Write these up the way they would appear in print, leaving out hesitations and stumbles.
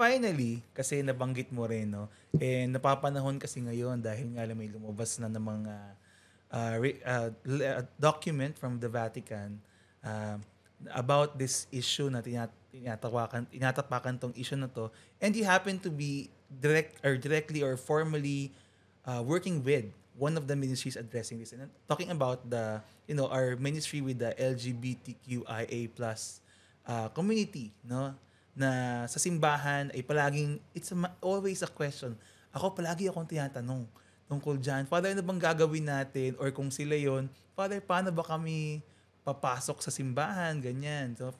finally, kasi nabanggit mo rin, no? And napapanahon kasi ngayon dahil nga lang may lumabas na ng mga document from the Vatican uh, about this issue na tinatapakan tong issue na to. And you happen to be directly or formally working with one of the ministries addressing this and talking about the our ministry with the LGBTQIA plus community, no, na sa simbahan ay palaging always a question. Ako palagi akong tinatanong tungkol dyan, Father, ano bang gagawin natin? Or kung sila yon, Father, paano ba kami papasok sa simbahan, ganyan. So,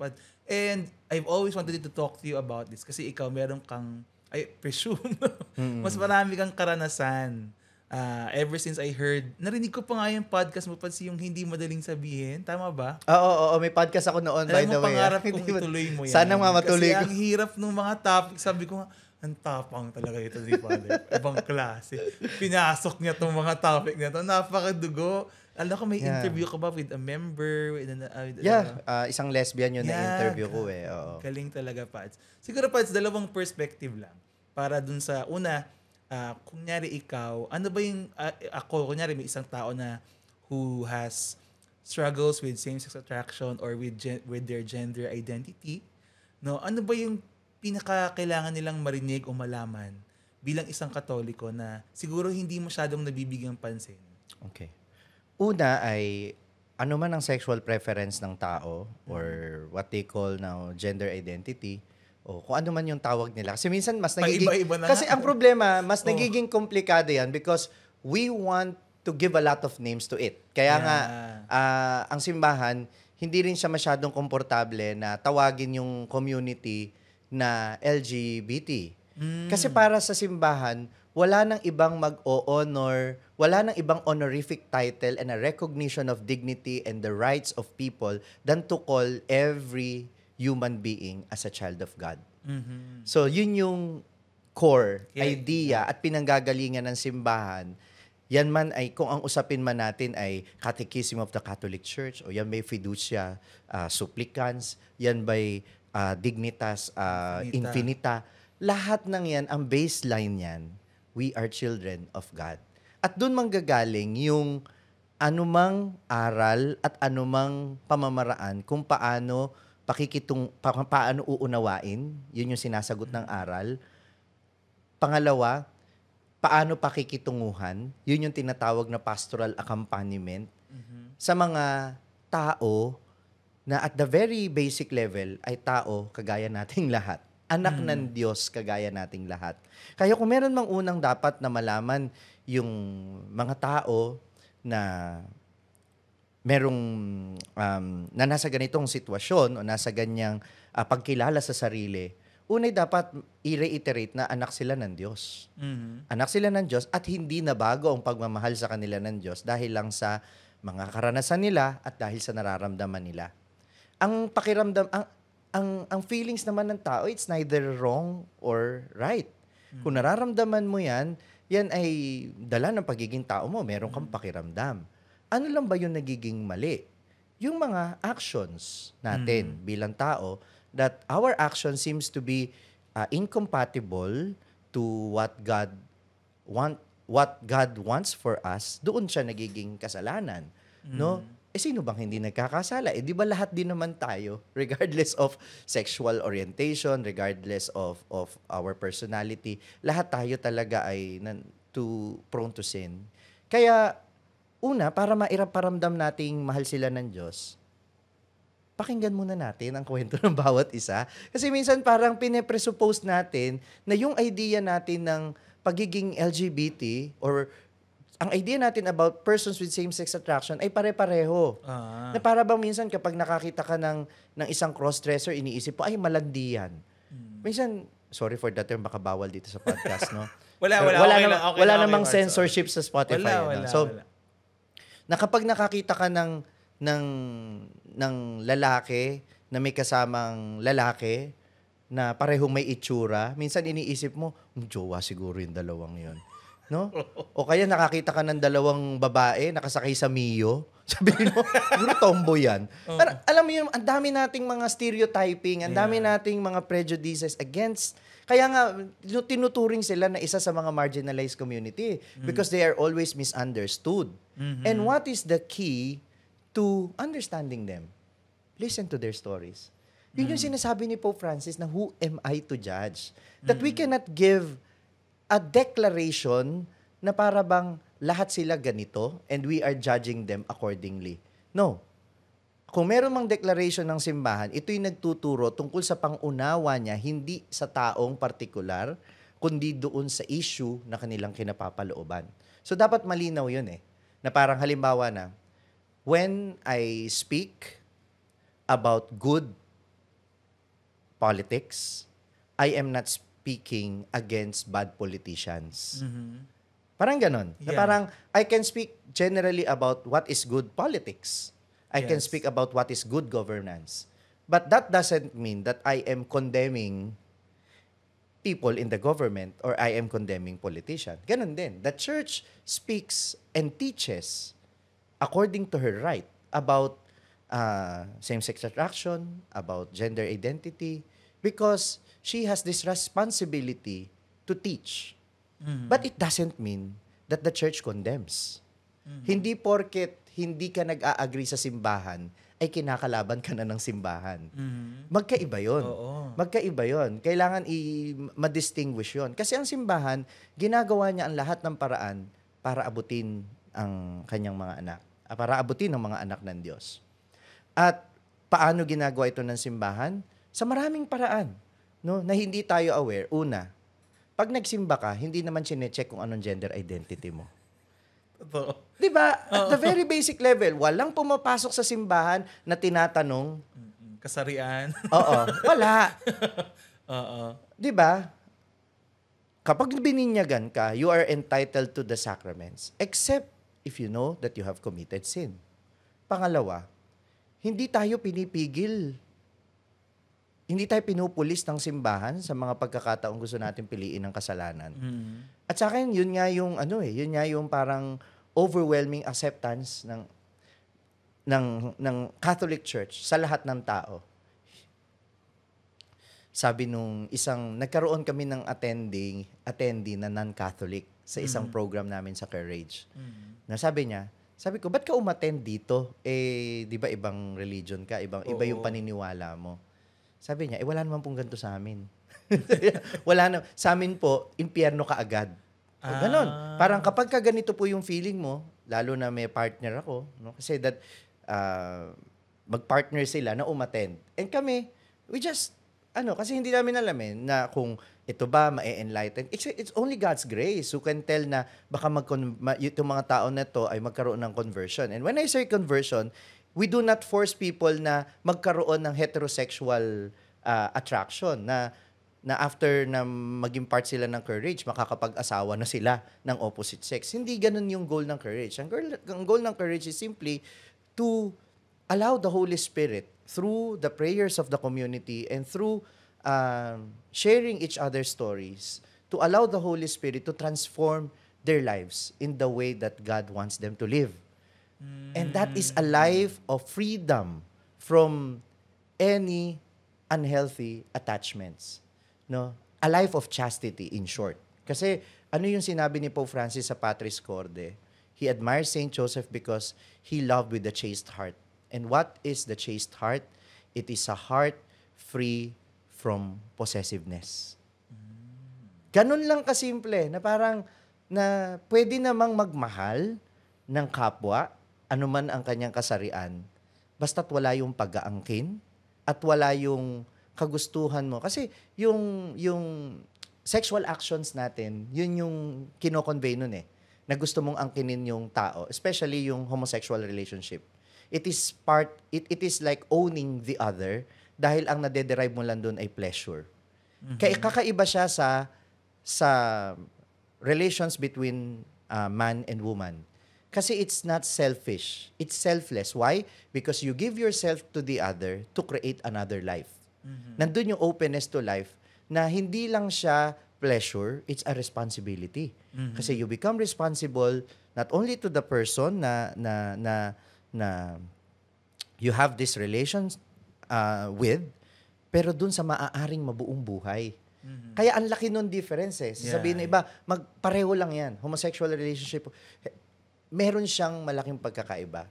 and I've always wanted to talk to you about this kasi ikaw meron kang, I presume, mas marami kang karanasan. Ever since I heard, narinig ko pa nga yung podcast mo, yung hindi madaling sabihin. Tama ba? Oo, may podcast ako noon, by the way. Pangarap kong ituloy mo yan. Sana matuloy ko. Kasi ang hirap ng mga topic, sabi ko nga, ang tapang talaga ito ni Father. Ibang klase. Pinasok niya tong mga topic na ito. Napakadugo. Alam ko may interview ka ba with a member? Isang lesbian yun na interview ko eh. Oo. Galing talaga, Pads. Siguro, Pads, dalawang perspective lang. Para dun sa, una, kunyari ikaw, ano ba yung, kunyari may isang tao na who has struggles with same-sex attraction or with their gender identity, no? Ano ba yung pinakakailangan nilang marinig o malaman bilang isang Katoliko na siguro hindi masyadong nabibigyang pansin? Okay. Una ay, ano man ang sexual preference ng tao or what they call now gender identity, o kung ano man yung tawag nila. Kasi minsan mas nagiging... Kasi ang problema, mas nagiging komplikado yan because we want to give a lot of names to it. Kaya nga, ang simbahan, hindi rin siya masyadong komportable na tawagin yung community na LGBT. Kasi para sa simbahan, wala nang ibang mag-o-honor, wala nang ibang honorific title and a recognition of dignity and the rights of people than to call every human being as a child of God. Mm-hmm. So, yun yung core idea at pinanggagalingan ng simbahan. Yan man ay, kung ang usapin man natin ay Catechism of the Catholic Church, o yan may Fiducia Supplicans, yan may Dignitas Infinita. Lahat ng yan, ang baseline yan, we are children of God. At doon manggagaling yung anumang aral at anumang pamamaraan kung paano paano uunawain, yun yung sinasagot ng aral. Pangalawa, paano pakikitunguhan, yun yung tinatawag na pastoral accompaniment sa mga tao na at the very basic level ay tao kagaya nating lahat. Anak ng Diyos kagaya nating lahat. Kaya kung meron mang unang dapat na malaman yung mga tao na merong na nasa ganitong sitwasyon o nasa ganyang pagkilala sa sarili, unay dapat i-reiterate na anak sila ng Diyos. Mm-hmm. Anak sila ng Diyos at hindi na bago ang pagmamahal sa kanila ng Diyos dahil lang sa mga karanasan nila at dahil sa nararamdaman nila. Ang pakiramdam, ang feelings naman ng tao, it's neither wrong or right. Mm-hmm. Kung nararamdaman mo yan ay dala ng pagiging tao mo, meron kang pakiramdam. Ano lang ba yung nagiging mali? Yung mga actions natin bilang tao, that our action seems to be incompatible to what God wants for us, doon siya nagiging kasalanan. No? Sino bang hindi nagkakasala? Di ba lahat din naman tayo, regardless of sexual orientation, regardless of our personality, lahat tayo talaga ay prone to sin. Kaya, una, para maiparamdam nating mahal sila ng Diyos, pakinggan muna natin ang kwento ng bawat isa. Kasi minsan parang pine-presuppose natin na yung idea natin ng pagiging LGBT or ang idea natin about persons with same-sex attraction ay pare-pareho. Na para bang minsan kapag nakakita ka ng isang cross-dresser, iniisip po, ay malandi yan. Minsan, sorry for that term, baka bawal dito sa podcast, no? Wala namang censorship sa Spotify. Wala. Na kapag nakakita ka ng lalaki na may kasamang lalaki na parehong may itsura, minsan iniisip mo, jowa siguro yung dalawang yon. No? O kaya nakakita ka ng dalawang babae nakasakay sa Mio. Sabihin mo, siguro tomboy yan. Pero alam mo yun, ang dami nating mga stereotyping, ang dami nating mga prejudices against. Kaya nga, tinuturing sila na isa sa mga marginalized community because they are always misunderstood. And what is the key to understanding them? Listen to their stories. Yun yung sinasabi ni Pope Francis na who am I to judge? That we cannot give a declaration na para bang lahat sila ganito and we are judging them accordingly. No. Kung meron mang declaration ng simbahan, ito'y nagtuturo tungkol sa pangunawa niya, hindi sa taong partikular, kundi doon sa issue na kanilang kinapapalooban. So, dapat malinaw yun na parang halimbawa na, when I speak about good politics, I am not speaking against bad politicians. Parang ganon. Na parang, I can speak generally about what is good politics. I can speak about what is good governance. But that doesn't mean that I am condemning people in the government or I am condemning politicians. Ganon din. The church speaks and teaches according to her right about same-sex attraction, about gender identity, because she has this responsibility to teach. But it doesn't mean that the church condemns. Hindi porket hindi ka nag-a-agree sa simbahan, ay kinakalaban ka na ng simbahan. Magkaiba yun. Magkaiba yun. Kailangan ma-distinguish yun. Kasi ang simbahan, ginagawa niya ang lahat ng paraan para abutin ang kanyang mga anak. Para abutin ang mga anak ng Diyos. At paano ginagawa ito ng simbahan? Sa maraming paraan. No? Na hindi tayo aware. Una, pag nagsimba ka, hindi naman chinecheck kung anong gender identity mo. Diba? At the very basic level, walang pumapasok sa simbahan na tinatanong. Kasarian. Wala. Diba? Kapag bininyagan ka, you are entitled to the sacraments, except if you know that you have committed sin. Pangalawa, hindi tayo pinipigil. Hindi tayo pinupulis ng simbahan sa mga pagkakataong gusto natin piliin ng kasalanan. At sa akin, yun nga yung parang overwhelming acceptance ng Catholic Church sa lahat ng tao. Sabi nung nagkaroon kami ng attendee na non-Catholic sa isang program namin sa Courage. Na sabi ko, ba't ka umattend dito? Di ba ibang religion ka? Iba yung paniniwala mo. Sabi niya, wala naman pong ganito sa amin. Wala na. Sa amin po, impyerno ka agad. So, ganon. Parang kapag ka ganito po yung feeling mo, lalo na may partner ako, no? Kasi that, mag-partner sila na umattend. And kami, we just, kasi hindi namin alamin na kung ito ba ma-enlighten. It's only God's grace who can tell na baka itong mga tao na to ay magkaroon ng conversion. And when I say conversion, we do not force people na magkaroon ng heterosexual attraction na after na maging part sila ng Courage, makakapag-asawa na sila ng opposite sex. Hindi ganun yung goal ng Courage. Ang goal ng Courage is simply to allow the Holy Spirit through the prayers of the community and through sharing each other's stories to allow the Holy Spirit to transform their lives in the way that God wants them to live. And that is a life of freedom from any unhealthy attachments. No? A life of chastity, in short. Kasi ano yung sinabi ni Pope Francis sa Patris Corde? He admires Saint Joseph because he loved with a chaste heart. And what is the chaste heart? It is a heart free from possessiveness. Ganun lang kasimple, na parang na pwede namang magmahal ng kapwa, anuman ang kanyang kasarian, basta't wala yung pag-aangkin at wala yung kagustuhan mo. Kasi yung sexual actions natin, yun yung kino-convey nun na gusto mong angkinin yung tao, especially yung homosexual relationship. It is like owning the other dahil ang nade-derive mo lang dun ay pleasure. Kaya kakaiba siya sa relations between man and woman. Kasi it's not selfish. It's selfless. Why? Because you give yourself to the other to create another life. Nandun yung openness to life na hindi lang siya pleasure, it's a responsibility. Kasi you become responsible not only to the person na you have this relations with, pero dun sa maaaring mabuong buhay. Kaya ang laki nun difference eh. Sasabihin ng iba, pareho lang yan. Homosexual relationship, meron siyang malaking pagkakaiba.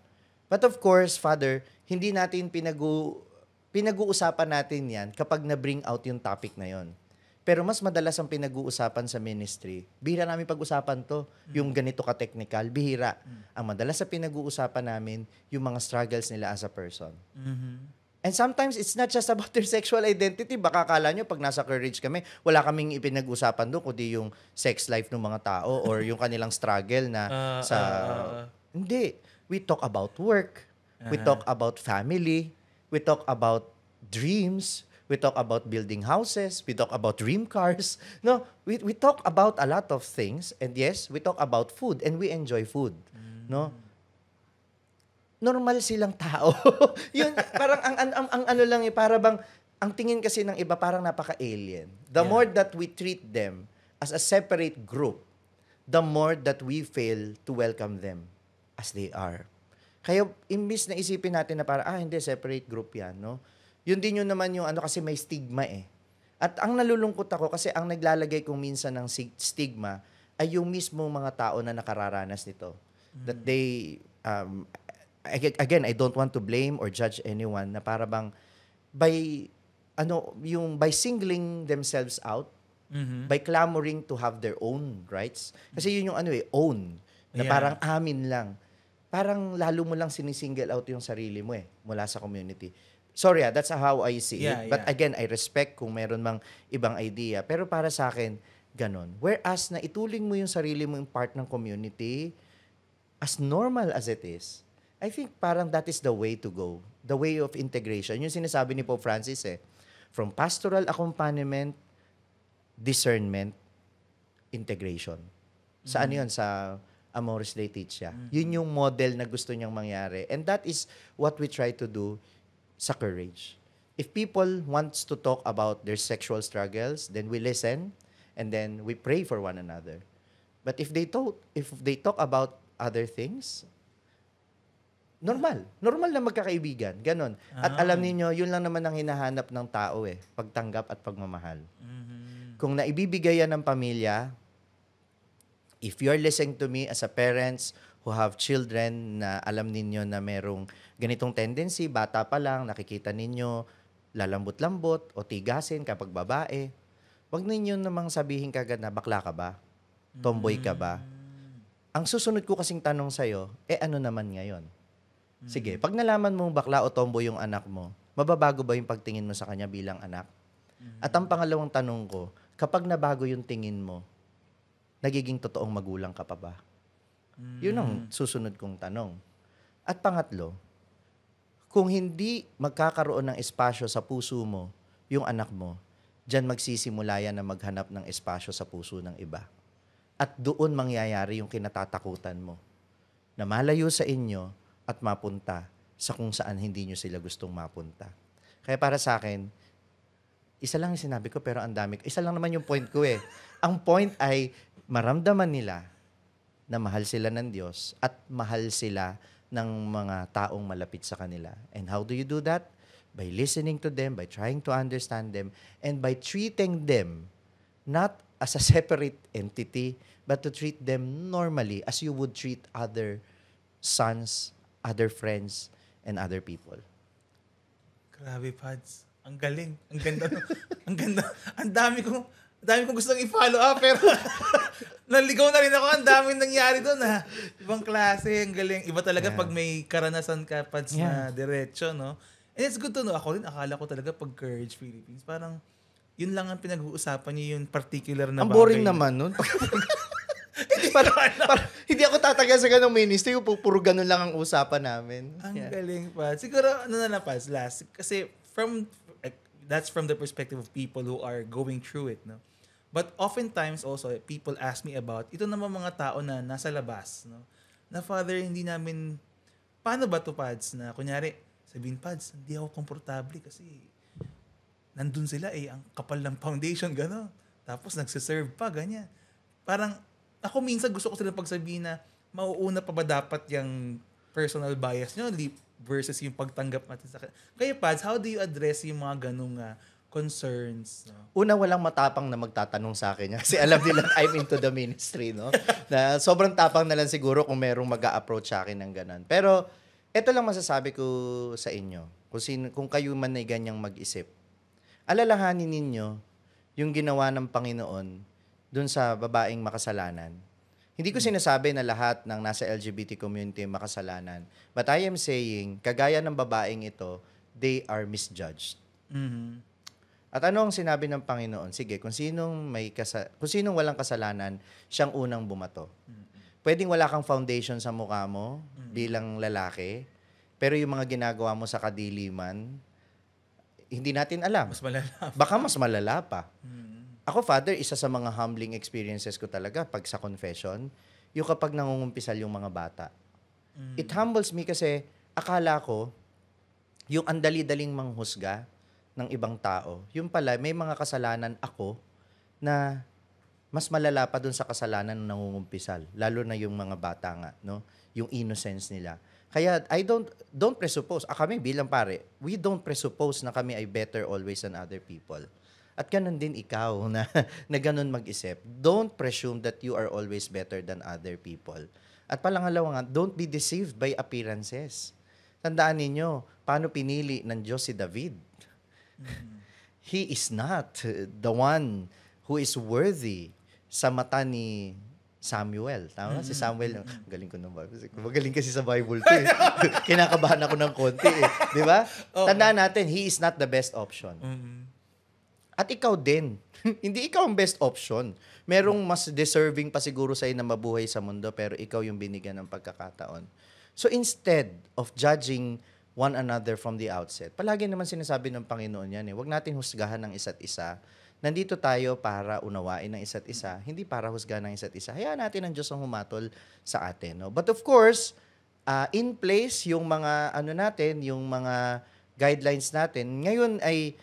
But of course, Father, hindi natin pinag-uusapan natin yan kapag na-bring out yung topic na yon. Pero mas madalas ang pinag-uusapan sa ministry, bihira namin pag-usapan to, yung ganito ka-technical, bihira. Ang madalas sa pinag-uusapan namin, yung mga struggles nila as a person. And sometimes, it's not just about their sexual identity. Baka akala nyo, pag nasa Courage kami, wala kaming ipinag-usapan doon, kundi yung sex life ng mga tao or yung kanilang struggle na Hindi. We talk about work. We talk about family. We talk about dreams. We talk about building houses. We talk about dream cars. No, we talk about a lot of things. And yes, we talk about food. And we enjoy food. No? Normal silang tao. Yun, parang ang ano lang para bang, ang tingin kasi ng iba parang napaka-alien. The more that we treat them as a separate group, the more that we fail to welcome them as they are. Kaya imbis na isipin natin na parang, hindi, separate group yan, no? Yun din yun naman yung kasi may stigma eh. At ang nalulungkot ako kasi ang naglalagay kong minsan ng stigma ay yung mismo mga tao na nakararanas nito. That they, again, I don't want to blame or judge anyone na para bang by singling themselves out, by clamoring to have their own rights. Kasi yun yung own, na parang amin lang. Parang lalo mo lang sinisingle out yung sarili mo mula sa community. Sorry, that's how I see it. But again, I respect kung meron mang ibang idea. Pero para sa akin, ganon. Whereas na ituling mo yung sarili mo yung part ng community, as normal as it is, I think parang that is the way to go. The way of integration. Yung sinasabi ni Pope Francis from pastoral accompaniment, discernment, integration. Saan yun? Sa Amoris Laetitia. Yun yung model na gusto niyang mangyari. And that is what we try to do sa Courage. If people wants to talk about their sexual struggles, then we listen and then we pray for one another. But if they talk about other things, normal na magkakaibigan, ganon. At alam niyo, yun lang naman ang hinahanap ng tao pagtanggap at pagmamahal. Kung naibibigay yan ng pamilya, if you're listening to me as a parents who have children na alam ninyo na merong ganitong tendency, bata pa lang, nakikita ninyo, lalambot-lambot o tigasin kapag babae, wag ninyo namang sabihin kagad na bakla ka ba? Tomboy ka ba? Ang susunod ko kasing tanong sa'yo, ano naman ngayon? Sige, pag nalaman mong bakla o tomboy yung anak mo, mababago ba yung pagtingin mo sa kanya bilang anak? At ang pangalawang tanong ko, kapag nabago yung tingin mo, nagiging totoong magulang ka pa ba? Yun ang susunod kong tanong. At pangatlo, kung hindi magkakaroon ng espasyo sa puso mo, yung anak mo, dyan magsisimula yan na maghanap ng espasyo sa puso ng iba. At doon mangyayari yung kinatatakutan mo, na malayo sa inyo at mapunta sa kung saan hindi nyo sila gustong mapunta. Kaya para sa akin, isa lang yung sinabi ko pero ang dami. Isa lang naman yung point ko Ang point ay maramdaman nila na mahal sila ng Diyos at mahal sila ng mga taong malapit sa kanila. And how do you do that? By listening to them, by trying to understand them, and by treating them not as a separate entity, but to treat them normally as you would treat other sons, other friends, and other people. Grabe, Pads. Ang galing. Ang ganda. Ang ganda. Ang dami kong gustong i-follow up, pero naligaw na rin ako. Ang daming nangyari doon, Ibang klase, ang galing. Iba talaga pag may karanasan ka, Pads, na diretso, no? And it's good to know. Ako rin, akala ko talaga pag Courage Philippines, parang yun lang ang pinag-uusapan niyo, yung particular na bagay. Ang boring naman nun. Hindi ako tatagal sa ganong ministry, puro ganun lang ang usapan namin. Ang galing, Pads. Siguro, Pads, last. Kasi that's from the perspective of people who are going through it, no? But oftentimes also, people ask me about, ito naman mga tao na nasa labas, no? Na, Father, hindi namin, paano ba to, Pads? Na, kunyari, sabihin, Pads, hindi ako komportable kasi nandun sila ang kapal ng foundation, gano'n. tapos nagsiserve pa, ganyan. Parang, ako minsan gusto ko silang pagsabihin na, mauuna pa ba dapat yung personal bias nyo versus yung pagtanggap natin sa... Kaya, Pads, how do you address yung mga ganung concerns? No? Una, walang matapang na magtatanong sa akin. Kasi alam nila I'm into the ministry, no? Na sobrang tapang na lang siguro kung merong mag-a-approach sa akin ng ganun. Pero, ito lang masasabi ko sa inyo. Kung kayo man ay ganyang mag-isip, alalahanin ninyo yung ginawa ng Panginoon dun sa babaeng makasalanan. Hindi ko sinasabi na lahat ng nasa LGBT community makasalanan. But I am saying, kagaya ng babaeng ito, they are misjudged. Mm-hmm. At ano ang sinabi ng Panginoon? Sige, kung sinong walang kasalanan, siyang unang bumato. Pwedeng wala kang foundation sa mukha mo bilang lalaki, pero yung mga ginagawa mo sa kadiliman, hindi natin alam. Mas malala. Baka mas malala pa. Ako, Father, isa sa mga humbling experiences ko talaga pag sa confession, yung kapag nangungumpisal yung mga bata. It humbles me kasi akala ko, yung andali-daling manghusga ng ibang tao, yung pala, may mga kasalanan ako na mas malala pa dun sa kasalanan ng nangungumpisal, lalo na yung mga bata nga, no? Yung innocence nila. Kaya I don't presuppose, kami bilang pare, we don't presuppose na kami ay better always than other people. At ganun din ikaw na ganun mag-isip. Don't presume that you are always better than other people. At palangalawa nga, don't be deceived by appearances. Tandaan ninyo, paano pinili ng Diyos si David? He is not the one who is worthy sa mata ni Samuel. Tama? Si Samuel, galing ko ng Bible. Magaling kasi sa Bible to eh. Kinakabahan ako ng konti eh. Di ba? Okay. Tandaan natin, he is not the best option. At ikaw din. Hindi ikaw ang best option. Merong mas deserving pa siguro sa'yo na mabuhay sa mundo, pero ikaw yung binigyan ng pagkakataon. So instead of judging one another from the outset, palagi naman sinasabi ng Panginoon yan eh, huwag natin husgahan ng isa't isa. Nandito tayo para unawain ng isa't isa, hindi para husgahan ng isa't isa. Hayaan natin ang Diyos ang humatol sa atin. No? But of course, in place yung mga yung mga guidelines natin. Ngayon ay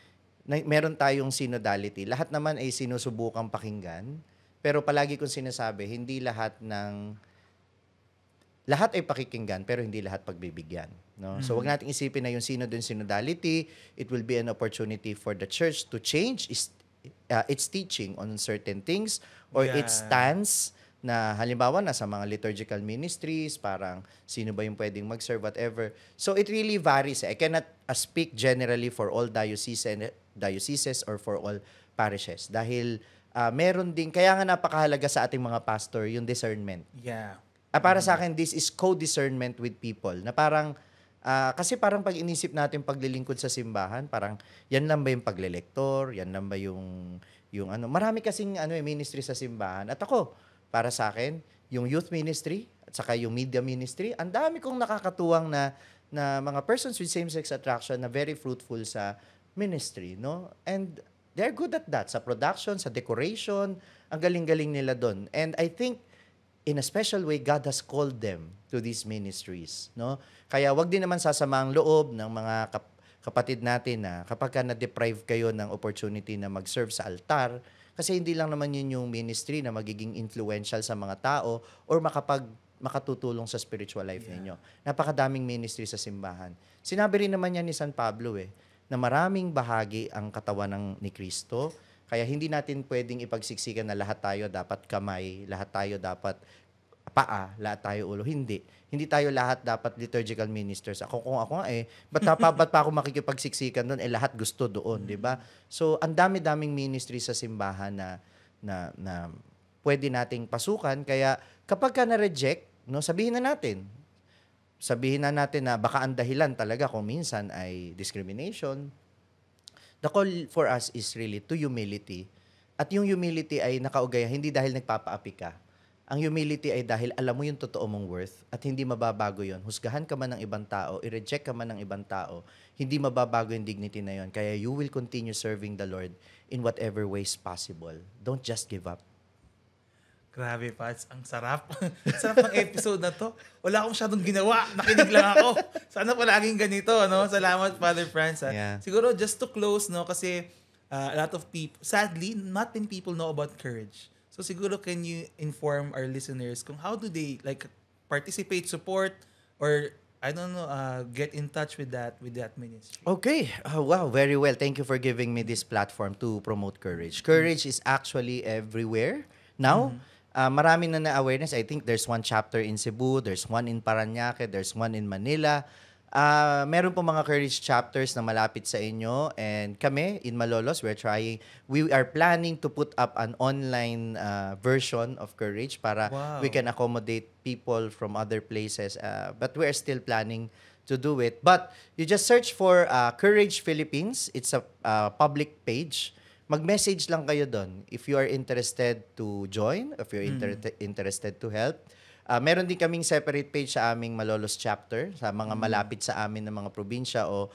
meron tayong synodality. Lahat naman ay sinusubukang pakinggan, pero palagi kong sinasabi, hindi lahat ay pakikinggan, pero hindi lahat pagbibigyan. No? So wag nating isipin na yung synodality, it will be an opportunity for the church to change its teaching on certain things or its stance na halimbawa na sa mga liturgical ministries, parang sino ba yung pwedeng mag-serve, whatever. So it really varies. I cannot speak generally for all dioceses or for all parishes dahil meron din, kaya nga napakahalaga sa ating mga pastor yung discernment. Yeah. Para sa akin, this is co-discernment with people na parang kasi parang pag inisip natin paglilingkod sa simbahan, parang yan lang ba yung paglelektor, yan lang ba yung marami kasing ministry sa simbahan. At ako, para sa akin, yung youth ministry at saka yung media ministry, ang dami kong nakakatuwang na mga persons with same-sex attraction na very fruitful sa ministry, no? And they're good at that, sa production, sa decoration, ang galing-galing nila doon. And I think in a special way, God has called them to these ministries, no? Kaya wag din naman sasamang loob ng mga kapatid natin na kapag na-deprive kayo ng opportunity na mag-serve sa altar, kasi hindi lang naman yun yung ministry na magiging influential sa mga tao or makatutulong sa spiritual life ninyo. Napakadaming ministry sa simbahan. Sinabi rin naman yan ni San Pablo na maraming bahagi ang katawan ni Kristo. Kaya hindi natin pwedeng ipagsiksikan na lahat tayo dapat kamay, lahat tayo dapat paa, lahat tayo ulo. Hindi tayo lahat dapat liturgical ministers. Kung ako nga ba't pa ako makikipagsiksikan doon? Lahat gusto doon, di ba? So, ang dami-daming ministry sa simbahan na pwede nating pasukan. Kaya kapag ka na-reject, no, sabihin na natin na baka ang dahilan talaga kung minsan ay discrimination. The call for us is really to humility. At yung humility ay nakaugaya, hindi dahil nagpapaapi ka. Ang humility ay dahil alam mo yung totoo mong worth at hindi mababago yon. Husgahan ka man ng ibang tao, i-reject ka man ng ibang tao, hindi mababago yung dignity na yon. Kaya you will continue serving the Lord in whatever ways possible. Don't just give up. Grabe, Pats. Ang sarap. Sarap ng episode na to. Wala akong masyadong ginawa. Nakinig lang ako. Sana palaging ganito, no? Salamat, Father Franz. Yeah. Siguro, just to close, no? Kasi a lot of people, sadly, not many people know about Courage. So siguro can you inform our listeners kung how do they like participate, support, or I don't know, get in touch with that ministry. Okay. Wow, very well. Thank you for giving me this platform to promote Courage. Courage is actually everywhere now. Mhm. Marami na awareness. I think there's one chapter in Cebu, there's one in Parañaque, there's one in Manila. Meron po mga Courage chapters na malapit sa inyo, and kami in Malolos, we are planning to put up an online version of Courage para Wow. we can accommodate people from other places, but we are still planning to do it. But you just search for Courage Philippines. It's a public page. Mag-message lang kayo doon if you are interested to join, if you're interested to help. Meron din kaming separate page sa aming Malolos chapter, sa mga malapit sa amin na mga probinsya o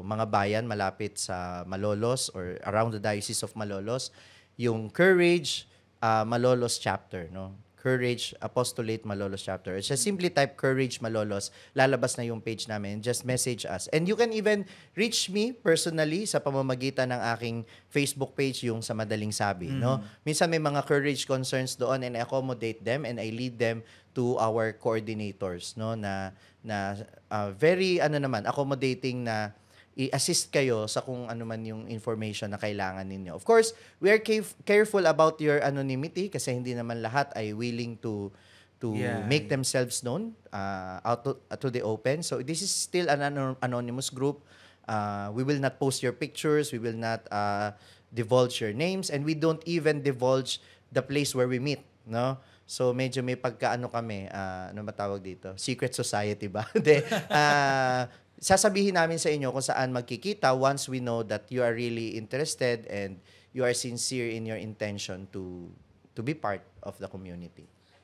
mga bayan malapit sa Malolos or around the Diocese of Malolos. Yung Courage Malolos chapter, no? Courage Apostolate Malolos chapter. Just simply type Courage Malolos, lalabas na yung page namin. Just message us. And you can even reach me personally sa pamamagitan ng aking Facebook page, yung sa Madaling Sabi, no? Minsan may mga courage concerns doon, and I accommodate them and I lead them to our coordinators, no, na very accommodating na i-assist kayo sa kung ano man yung information na kailangan ninyo. Of course, we are careful about your anonymity kasi hindi naman lahat ay willing to make themselves known out to the open. So this is still an anonymous group. We will not post your pictures. We will not divulge your names, and we don't even divulge the place where we meet, no? So medyo may pagkaano kami, ano matawag dito? Secret society ba? Hindi. Sasabihin namin sa inyo kung saan magkikita once we know that you are really interested and you are sincere in your intention to be part of the community.